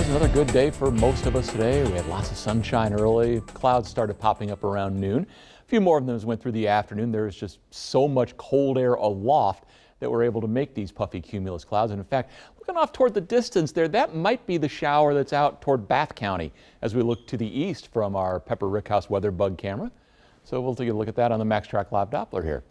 Another good day for most of us today. We had lots of sunshine early. Clouds started popping up around noon. A few more of them as went through the afternoon. There was just so much cold air aloft that we're able to make these puffy cumulus clouds. And in fact, looking off toward the distance there, that might be the shower that's out toward Bath County as we look to the east from our Pepper Rickhouse weather bug camera. So we'll take a look at that on the MAXTRACK Live Doppler here.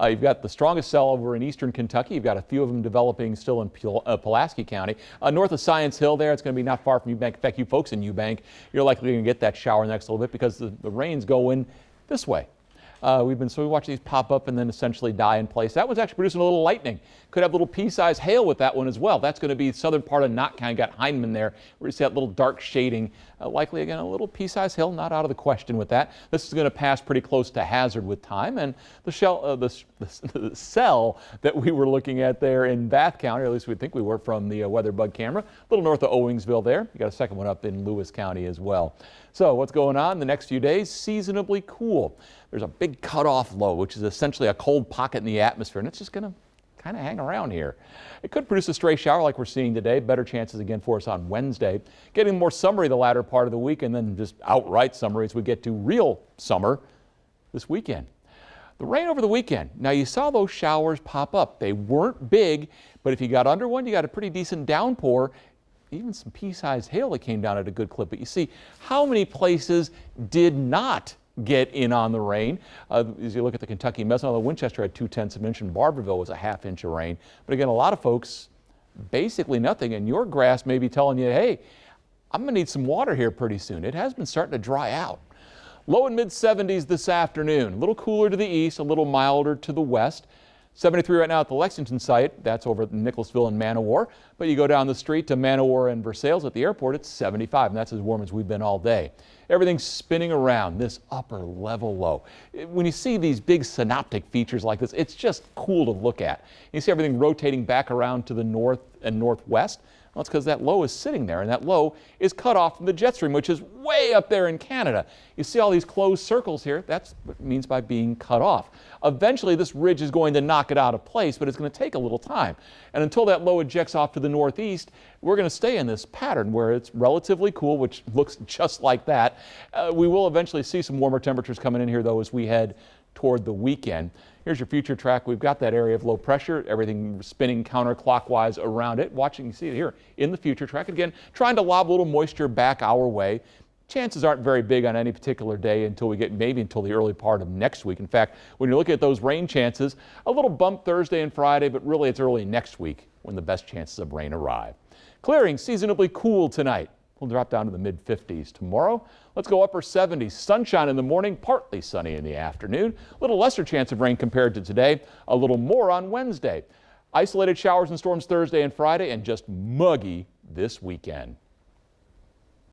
You've got the strongest cell over in eastern Kentucky. You've got a few of them developing still in Pulaski County. North of Science Hill there, it's going to be not far from Eubank. In fact, you folks in Eubank, you're likely going to get that shower next little bit because the rain's going this way. So we watch these pop up and then essentially die in place. That one's actually producing a little lightning. Could have little pea-sized hail with that one as well. That's going to be southern part of Knott County. Got Heinemann there. Where you see that little dark shading. Likely again a little pea-sized hail, not out of the question with that. This is going to pass pretty close to hazard with time. And the cell that we were looking at there in Bath County, or at least we think we were from the weather bug camera, a little north of Owingsville there. You got a second one up in Lewis County as well. So what's going on the next few days? Seasonably cool. There's a big cutoff low, which is essentially a cold pocket in the atmosphere, and it's just going to kind of hang around here. It could produce a stray shower like we're seeing today. Better chances again for us on Wednesday. Getting more summery the latter part of the week, and then just outright summery as we get to real summer this weekend. The rain over the weekend. Now you saw those showers pop up. They weren't big, but if you got under one, you got a pretty decent downpour. Even some pea-sized hail that came down at a good clip. But you see how many places did not get in on the rain. As you look at the Kentucky Meso, Winchester had 2/10 of an inch, and Barberville was a ½ inch of rain. But again, a lot of folks, basically nothing. And your grass may be telling you, hey, I'm going to need some water here pretty soon. It has been starting to dry out. Low and mid 70s this afternoon. A little cooler to the east, a little milder to the west. 73 right now at the Lexington site. That's over at Nicholasville and Manowar. But you go down the street to Manowar and Versailles at the airport, it's 75, and that's as warm as we've been all day. Everything's spinning around this upper level low. When you see these big synoptic features like this, it's just cool to look at. You see everything rotating back around to the north and northwest. Well, it's because that low is sitting there, and that low is cut off from the jet stream, which is way up there in Canada. You see all these closed circles here. That's what it means by being cut off. Eventually, this ridge is going to knock it out of place, but it's going to take a little time. And until that low ejects off to the northeast, we're going to stay in this pattern where it's relatively cool, which looks just like that. We will eventually see some warmer temperatures coming in here, though, as we head toward the weekend. Here's your future track. We've got that area of low pressure, everything spinning counterclockwise around it. Watching, you see it here in the future track. Again, trying to lob a little moisture back our way. Chances aren't very big on any particular day until we get maybe until the early part of next week. In fact, when you're looking at those rain chances, a little bump Thursday and Friday, but really it's early next week when the best chances of rain arrive. Clearing, seasonably cool tonight. We'll drop down to the mid 50s tomorrow. Let's go upper 70s. Sunshine in the morning, partly sunny in the afternoon. A little lesser chance of rain compared to today. A little more on Wednesday. Isolated showers and storms Thursday and Friday, and just muggy this weekend.